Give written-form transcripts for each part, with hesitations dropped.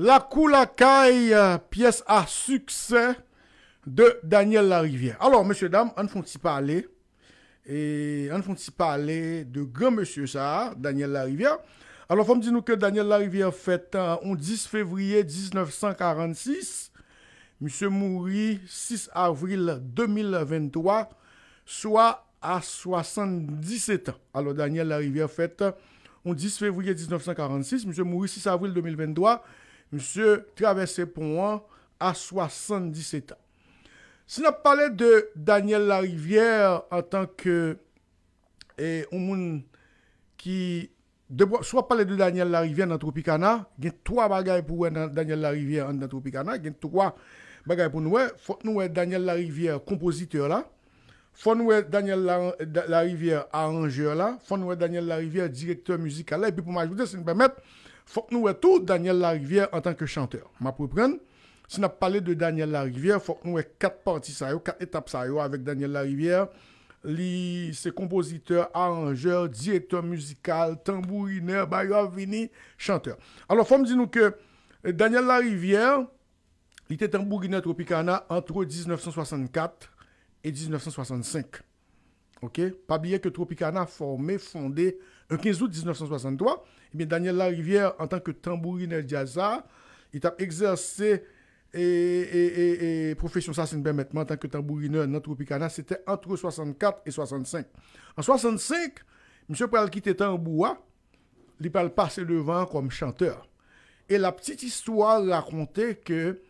La Coulacaille, pièce à succès de Daniel Larivière. Alors, messieurs, dames, on faut parler. Et on faut parler de grand monsieur ça, Daniel Larivière. Alors, faut me dire que Daniel Larivière fête le 10 février 1946. Monsieur mourit 6 avril 2023, soit à 77 ans. Alors, Daniel Larivière fête le 10 février 1946. Monsieur mourit 6 avril 2023. Monsieur traversé pont à 77 ans. Si on parlait de Daniel Larivière en tant que monde qui soit parler de Daniel Larivière dans Tropicana, il y a trois bagages pour Daniel Larivière dans Tropicana, il y a trois bagages pour nous. Faut nous Daniel Larivière compositeur là, faut nous Daniel Larivière arrangeur là, faut nous Daniel Larivière directeur musical là, et puis pour m'ajouter, si nous permettre, faut que nous tout Daniel Larivière en tant que chanteur. Ma pour prendre. Si on a parlé de Daniel Larivière, il faut que nous ayons quatre parties, quatre étapes avec Daniel Larivière. C'est compositeur, arrangeur, directeur musical, tambourineur, vini, chanteur. Alors, il faut me dire que Daniel Larivière, il était tambourineur Tropicana entre 1964 et 1965. OK? Pas oublier que Tropicana fondé le 15 août 1963. Et bien, Daniel Larivière, en tant que tambourineur jazza, il a exercé et profession ça, c'est une permettre en tant que tambourineur dans Tropicana, c'était entre 64 et 65. En 65, M. Pral quitter Tamboua, il parle passer devant comme chanteur. Et la petite histoire racontait que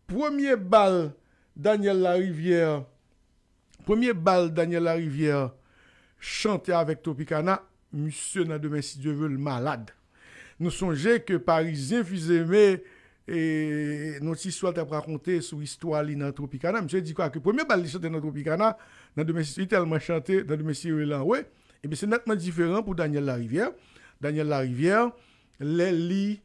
premier bal Daniel Larivière chantait avec Tropicana, monsieur n'a demain si Dieu veut le malade. Nous songeons que Parisien fusait et notre histoire t'a raconté sur l'histoire dans Tropicana. Monsieur dit quoi que premier bal chanté dans Tropicana, dans de messieurs tellement chanté dans de messieurs là ouais. Et bien c'est nettement différent pour Daniel Larivière. Daniel Larivière, les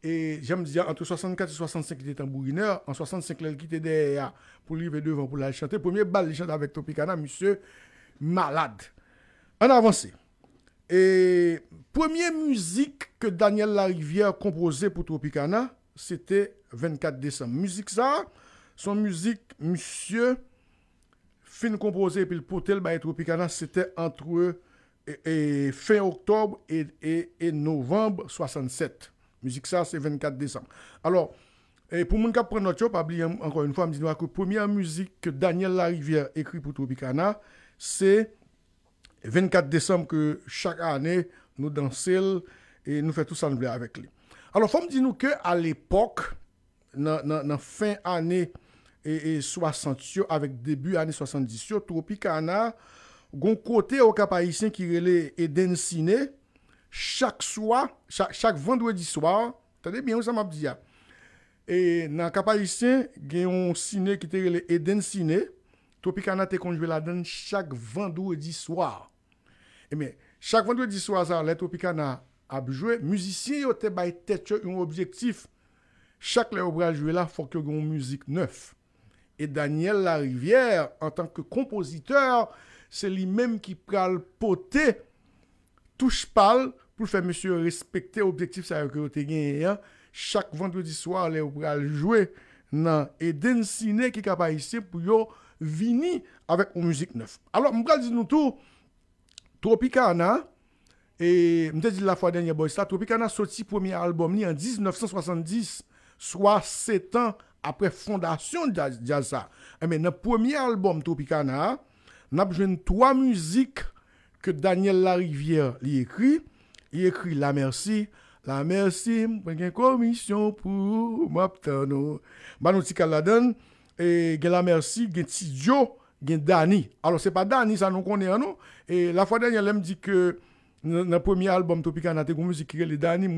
et j'aime dire entre 64 et 65 il était tambourineur, en 65 il quittait derrière pour livrer devant pour la chanter. Premier bal il chante avec Tropicana, monsieur malade. On avance. Et première musique que Daniel Larivière composait pour Tropicana, c'était 24 décembre. Musique ça, son musique, monsieur, fin composé puis le potel by Tropicana, c'était entre fin octobre et novembre 67. Musique ça, c'est 24 décembre. Alors, pour mon cap prendre notre pas oublier encore une fois, me dire que la première musique que Daniel Larivière écrit pour Tropicana, c'est 24 décembre que chaque année, nous dansons et nous faisons tout ça avec lui. Alors, il faut me dire qu'à l'époque, dans fin année 60, avec début année 70, Tropicana, gon côté au Cap Haïtien qui relait Eden Ciné, chaque vendredi soir, attendez bien où ça m'a dit. Et dans le Cap Haïtien, il y a un ciné qui était relé Eden Ciné, Tropicana te conjué là-dedans chaque vendredi soir. Et mais chaque vendredi soir, ça, les Tropicana a joué, musiciens yo te bay tête un objectif. Chaque les obra jouer là, faut que une musique neuve. Et Daniel Larivière en tant que compositeur, c'est lui-même qui pral poter touche pal pour faire monsieur respecter objectif ça que te gagné. Chaque vendredi soir les obra jouer dans Eden Ciné qui capable ici pour yo vini avec une musique neuve. Alors, m'pral dire nous tout Tropicana. Et je dit la fois dernière, Tropicana a sorti premier album en 1970, soit 7 ans après fondation de Jazza. Mais dans le premier album Tropicana, on a besoin de 3 musiques que Daniel Larivière écrit. Il écrit La Merci, une commission pour m'obtenir. Banoutika la donne, et La Merci, gen Tidjo, gen Dani. Alors, c'est pas Dani, ça nous connaît, non? Et la fois dernière, elle me dit que dans le premier album Tropicana, tu as une musique qui est les Dani,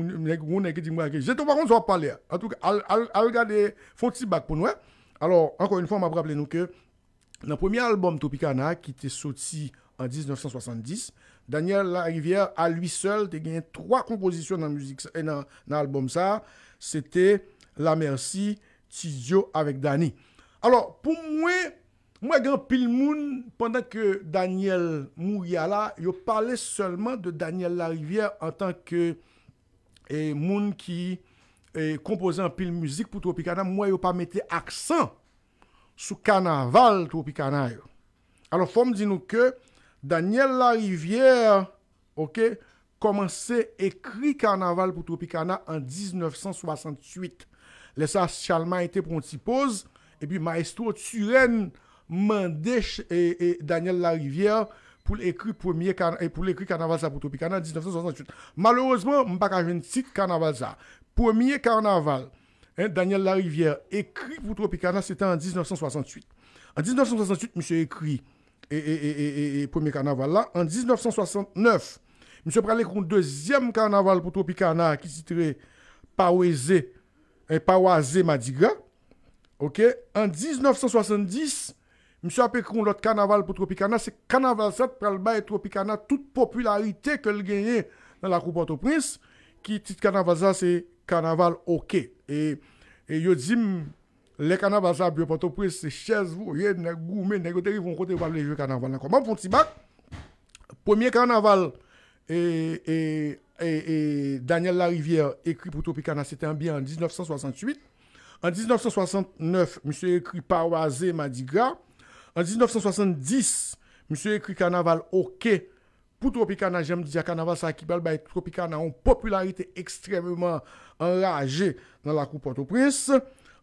qui dit moi, je te par contre, on va parler. En tout cas, à regarder, font petit bac pour nous. Alors, encore une fois, on m'a rappelé nous que dans le premier album Tropicana, qui était sorti en 1970, Daniel Larivière, à lui seul, tu as gagné 3 compositions dans l'album ça. C'était La Merci, Tidjo avec Dani. Alors, pour moi, grand pile moun, pendant que Daniel mouria là, yo parlait seulement de Daniel Larivière en tant que moun qui composé en pile musique pour Tropicana, moi, yo pas mettre accent sur carnaval Tropicana. Alors, faut me dire nous que Daniel Larivière, ok, commençait à écrire carnaval pour Tropicana en 1968. Les ça, Chalma était pour une petite pause, et puis Maestro Turenne mandé et Daniel Larivière pour l'écrire carnaval ça pour Tropicana en 1968. Malheureusement, je ne peux pas jouer un titre carnaval ça. Premier carnaval, Daniel Larivière écrit pour Tropicana, c'était en 1968. En 1968, monsieur écrit et premier carnaval là. En 1969, monsieur prend un deuxième carnaval pour Tropicana qui titrait Pawazé Madiga. OK? En 1970, monsieur a écrit l'autre carnaval pour Tropicana, c'est carnaval 7 pour le bail Tropicana, toute popularité que le gagné dans la Coupe Port-au-Prince, qui titre carnaval ça c'est carnaval OK. Et yo dit les carnavals ça bien Port-au-Prince c'est chaise vous, les gourmet, les côté vont côté pour les jouer carnaval encore. Moi font petit bac. Premier carnaval et Daniel Larivière écrit pour Tropicana, c'était bien en 1968. En 1969, monsieur écrit Pawazé Madiga. En 1970, monsieur écrit Carnaval OK. Pour Tropicana, j'aime dire Carnaval, ça qui parle de Tropicana, une popularité extrêmement enragée dans la Coupe Port-au-Prince.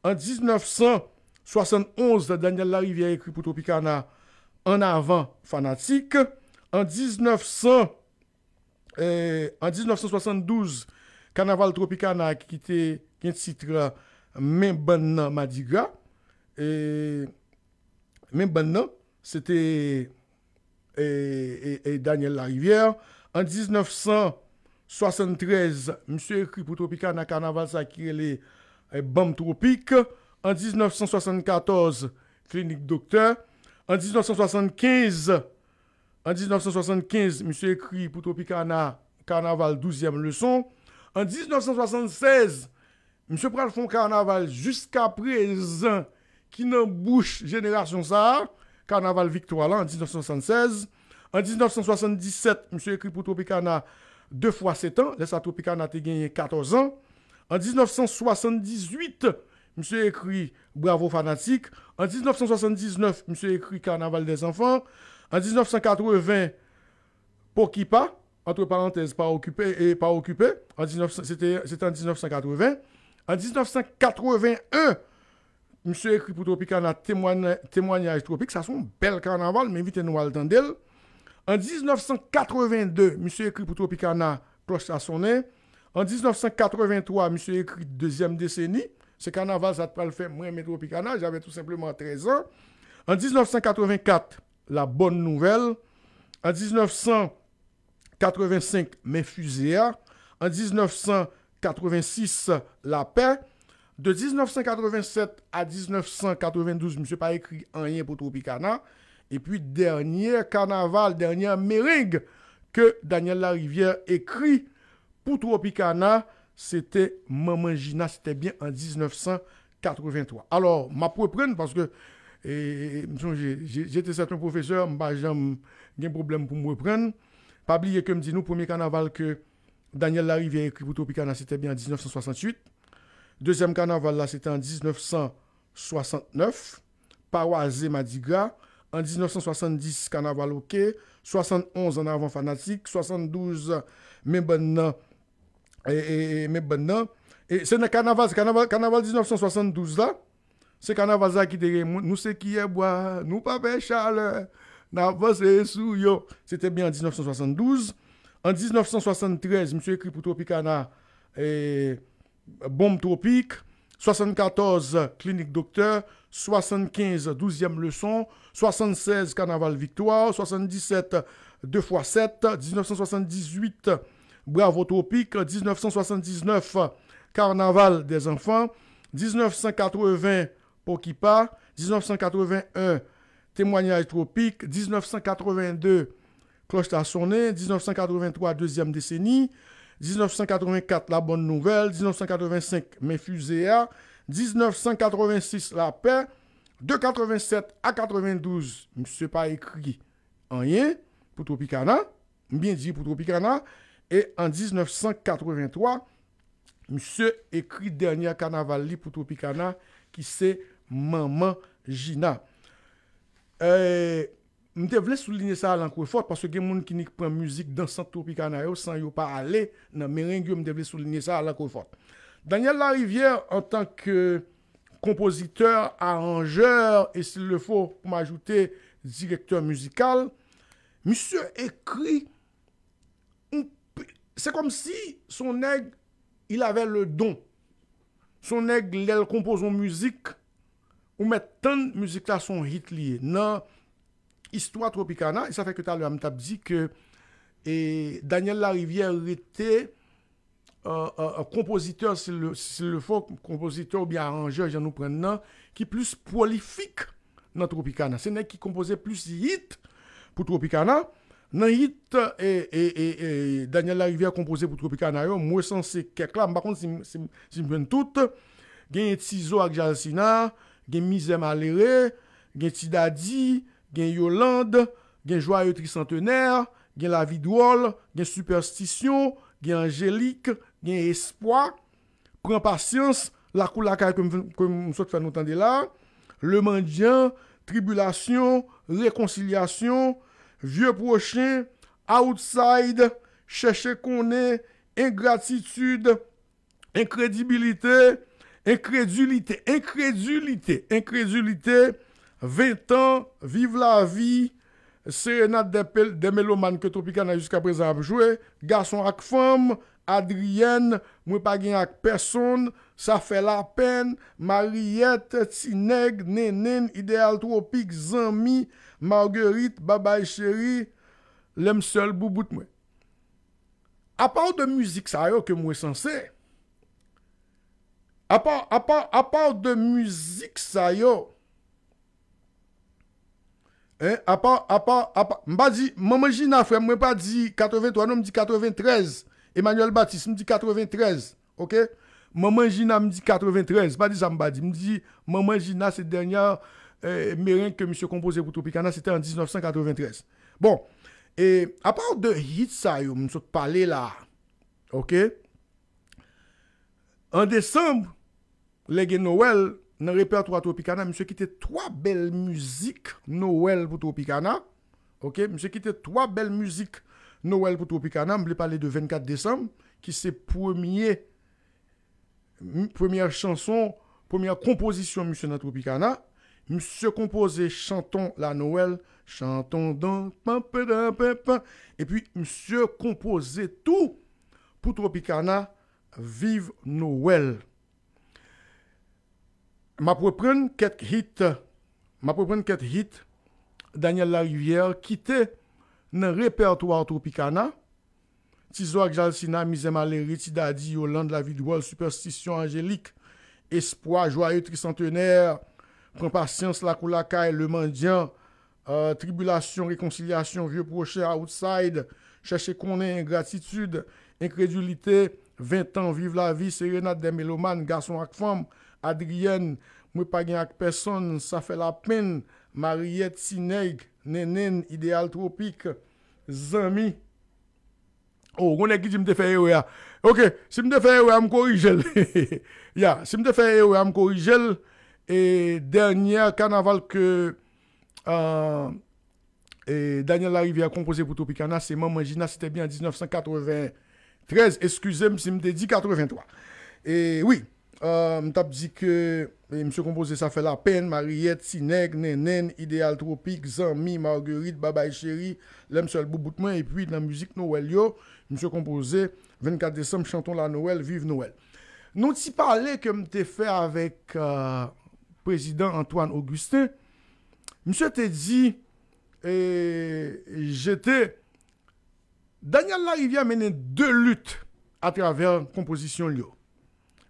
En 1971, Daniel Larivière écrit pour Tropicana En avant fanatique. En 1972, Carnaval Tropicana qui était un titre Même bonne Madiga. Et même bonne, c'était Daniel Larivière. En 1973, monsieur écrit pour Tropicana Carnaval ça qui est les BAM Tropique. En 1974, Clinique Docteur. En 1975, monsieur écrit pour Tropicana Carnaval 12e leçon. En 1976, monsieur pral font carnaval jusqu'à présent qui n'en bouche génération ça, carnaval Victoire là en 1976. En 1977, monsieur écrit pour Tropicana 2 fois 7 ans, laisse à Tropicana te gagné 14 ans. En 1978, monsieur écrit Bravo Fanatique. En 1979, monsieur écrit Carnaval des enfants. En 1980, Pokipa, entre parenthèses, pas occupé et pas occupé. C'était en 1980. En 1981, monsieur écrit pour Tropicana témoignage tropique. Ça sont bel carnaval, mais invitez nous à l'entendre. En 1982, monsieur écrit pour Tropicana Cloche à sonner. En 1983, monsieur écrit deuxième décennie. Ce carnaval, ça te le fait moi, mais Tropicana. J'avais tout simplement 13 ans. En 1984, La Bonne Nouvelle. En 1985, Mes Fusées. En 1986, La Paix. De 1987 à 1992, monsieur pas écrit rien pour Tropicana. Et puis, dernier carnaval, dernière meringue que Daniel Larivière écrit pour Tropicana, c'était Maman Gina, c'était bien en 1983. Alors, ma reprendre parce que j'étais certain professeur, j'ai un problème pour me reprendre. Pas oublier que me dit nous, premier carnaval que Daniel Larivière écrit pour Tropicana, c'était bien en 1968. Deuxième carnaval, là, c'était en 1969. Pawazé Madiga. En 1970, carnaval OK. 71, En avant fanatique. 72, Mes bonnes. Et c'est le carnaval 1972 là. C'est carnaval ça qui était nous c'est qui est bois, nous pas faire chaleur. N'avancez sous yo. C'était bien en 1972. En 1973, monsieur écrit pour Tropicana Bombe Tropique. 74, Clinique Docteur. 75, 12e leçon. 76, Carnaval Victoire. 77, 2 x 7. 1978, Bravo Tropique. 1979, Carnaval des enfants. 1980, Pokipa. 1981, Témoignage tropique. 1982, Cloche à sonner. 1983, deuxième décennie. 1984, La Bonne Nouvelle. 1985, Mes Fusées. 1986, La Paix. De 87 à 92, monsieur pas écrit rien pour Tropicana. Bien dit pour Tropicana. Et en 1983, monsieur écrit dernier carnaval li pour Tropicana qui c'est Maman Gina. Je voulais souligner ça à l'encre forte parce que il y a des gens qui prennent musique dans le Tropicana sans yo pas aller dans merengue, je voulais souligner ça à l'encre forte. Daniel Larivière en tant que compositeur, arrangeur et s'il le faut pour m'ajouter directeur musical, monsieur écrit, c'est comme si son aigle, il avait le don. Son aigle, il compose en musique, ou met tant de musique là son hit lié. Dans Histoire Tropicana, et ça fait que tout à l'heure, je t'ai dit que Daniel Larivière était compositeur, s'il le faut, compositeur ou bien arrangeur, j'en nous prends, qui est plus prolifique dans Tropicana. C'est un qui composait plus hit pour Tropicana. Dans hit et Daniel Larivière composé pour Tropicana, moi censé quelque là, par contre si je me tout, gen Tizo avec Jalsina, gen Misé Maléré, gen Tidadi, gen Yolande, gen Joyeux Tricentenaire, gen La Vie Drôle, gen Superstition, gen Angélique, gen Espoir, Prends Patience, La Coulaka que nous sommes fait nous entendre là, Le Mendiant, Tribulation, Réconciliation, Vieux Prochain, Outside, Chercher qu'on est, Ingratitude, Incrédibilité, Incrédulité, 20 ans, Vive la vie, Sérénade des mélomanes que Tropicana jusqu'à présent a joué, Garçon avec femme, Adrienne, moi pas gagné avec personne, Ça fait la peine, Mariette, Tineg, Nénène, Idéal Tropique, Zami, Marguerite, Babay Chéri, l'aime seul boubout moi. À part de musique ça yo que moi censé. À part de musique ça yo. Hein, à part, m'pa dit, Maman Gina frère, moi pas dit 83, non, me dit 93. Emmanuel Baptiste me dit 93, ok? Maman Gina me dit 93, pas dit ça m'pa dit, me dit Maman Gina c'est dernière merengue que monsieur composé pour Tropicana, c'était en 1993. Bon, et à part de hits ça yo, m'sot parler là, ok? En décembre, les Noël, dans le répertoire Tropicana, monsieur quitté 3 belles musiques Noël pour Tropicana. Ok, monsieur quitté 3 belles musiques Noël pour Tropicana. Je vais parler de 24 décembre, qui c'est première chanson, première composition monsieur dans Tropicana. Monsieur composé Chantons la Noël, chantons donc, et puis monsieur composé tout pour Tropicana, Vive Noël. Ma prendre quelques hits, Daniel Larivière quitté dans le répertoire Tropicana. Tizoak Jalsina, Misé Maléry, Tidadi, Yolande, La Vie Drôle, Superstition, Angélique, Espoir, Joyeux Tricentenaire, Prends Patience, La Coulaka, Le Mendiant, Tribulation, Réconciliation, Vieux Prochain, Outside, Chercher qu'on est, Ingratitude, Incrédulité, 20 ans, Vive la vie, Sérénade des mélomanes, Garçon avec femme, Adrienne, moi pas gagné avec personne, Ça fait la peine, Mariette, Sineg, Nénène, Idéal Tropique, Zami. Oh, on est qui dit me fait erreur. OK, si me fait erreur, me corriger. Ya, si me fait erreur, me corriger. Et dernier carnaval que Daniel Larivière a composé pour Tropicana, c'est Maman Gina, c'était bien en 1993. Excusez-moi si me dit 83. Et oui, m't'a dit que monsieur composé Ça fait la peine, Mariette, Sineg, Nénène, Idéal Tropique, Zami, Marguerite, Babay Chéri, L'aime seul boubout moi et puis dans la musique Noël yo, monsieur composé 24 décembre Chantons la Noël, Vive Noël. Nous t'y parlé que m'te fait avec président Antoine Augustin. Monsieur te dit Daniel Larivière mené 2 luttes à travers composition Lio.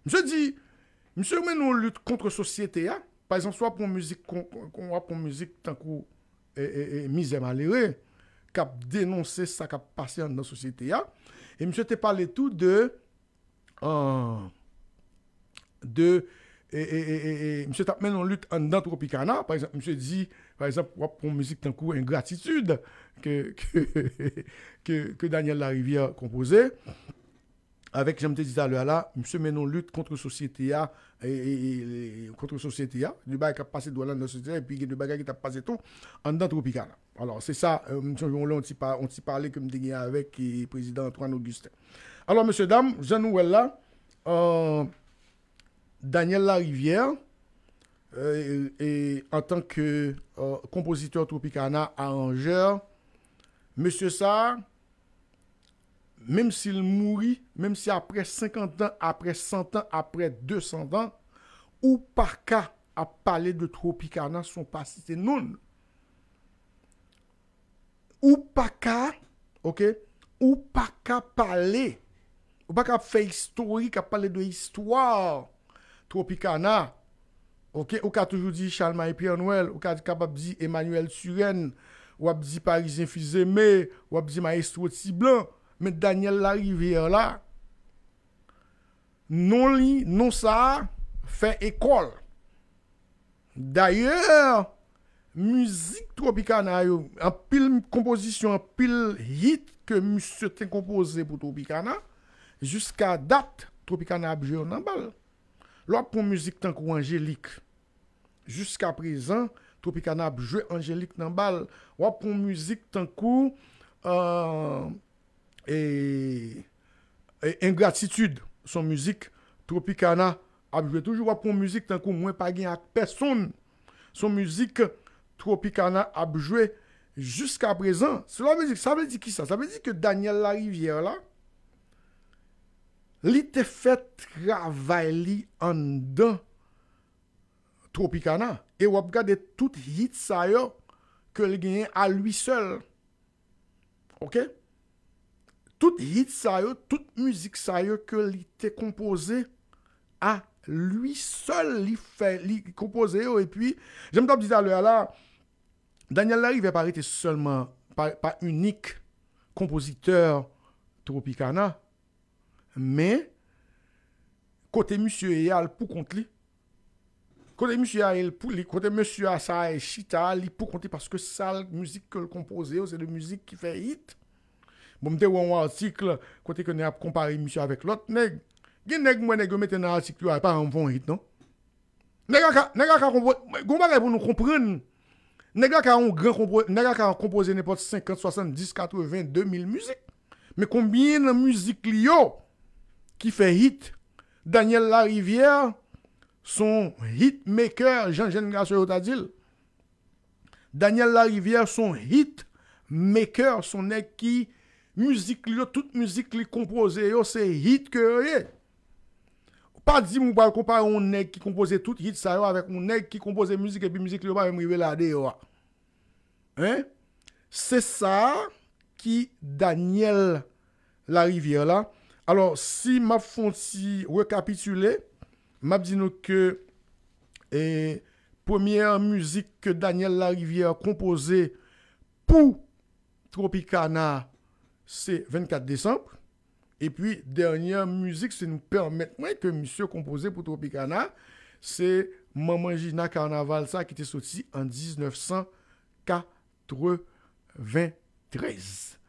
Monsieur dit, monsieur mène une lutte contre la société, hein? Par exemple, soit pour musique, pour musique tant que Misé Maléré, qui a dénoncé ça qui a passé dans la société, hein? Et monsieur te parlé tout de monsieur t'a mené une lutte en Tropicana, par exemple, monsieur dit, par exemple, pour musique tant que Ingratitude, que Daniel Larivière composait. avec, j'aime te dire tout à l'heure là, monsieur mène une lutte contre société contre société du bail qui a passé dans la société et puis de bagages qui a passé tout en dedans Tropicana. Alors c'est ça, on t'y parlait comme dit avec le président Antoine Augustin. Alors monsieur dame, Jean Nouvel là, Daniel Larivière et en tant que compositeur Tropicana, arrangeur, monsieur ça même s'il mourit, même si après 50 ans, après 100 ans, après 200 ans, ou pas qu'à à parler de Tropicana son passé, c'est non. Ou pas qu'à, ok, ou pas qu'à parler, ou pas qu'à faire historique, à parler de histoire Tropicana, ok, ou qu'à toujours dit Charles et Pierre Noël, ou qu'à capable dire Emmanuel Suren, ou à dire Parisien Fils-Aimé, ou à dire Maestro Tiblan. Mais Daniel Larivière là, non ça, fait école. D'ailleurs, musique Tropicana, en pile composition, en pile hit que monsieur t'a composé pour Tropicana, jusqu'à date, Tropicana a joué en balle. L'autre pour musique tant qu'Angélique, jusqu'à présent, Tropicana a joué Angélique dans balle. L'autre pour musique tant que et ingratitude son musique Tropicana a joué toujours pour musique tant que moins pas gain avec personne son musique Tropicana a joué jusqu'à présent. Cela veut dire, ça veut dire qui ça veut dire que Daniel Larivière là il te fait travailler en dedans Tropicana et on regarde tout hit ça yo que il gagne à lui seul. OK? Toute hit ça yo, toute musique ça yo que il était composé à lui seul, il composé et puis j'aime t'en dire à l'heure là Daniel Larivière pas été seulement pas unique compositeur Tropicana mais côté monsieur Eyal pour compte li côté monsieur Eyal pour li côté monsieur Asa Chita li pour compter parce que ça musique que le composé c'est de musique qui fait hit. Bon, m'te un article côté que n'a comparé monsieur avec l'autre nèg. Gen nèg moi nèg mette dans article pas un bon hit non. Nèg ka composer pour nous comprendre. Nèg ka un grand composer, nèg ka composer n'importe 50, 70, 80, 2000 musiques. Mais combien de musique li yo qui fait hit? Daniel Larivière son hit maker, Jean-Jean Garçon t'a dit. Daniel Larivière son hit maker, son nèg qui musique li, toute musique li composée c'est hit que yé. Pas dit mon pas comparer un nèg qui composait tout hit ça avec un nèg qui composait musique et puis musique li pas même rivé là dedans. Hein? C'est ça qui Daniel Larivière là. Alors si m'a fonti récapituler, m'a dit nous que première musique que Daniel Larivière composé pour Tropicana c'est 24 décembre. Et puis, dernière musique, c'est nous permettre que monsieur composé pour Tropicana, c'est Maman Gina Carnaval, ça qui était sorti en 1993.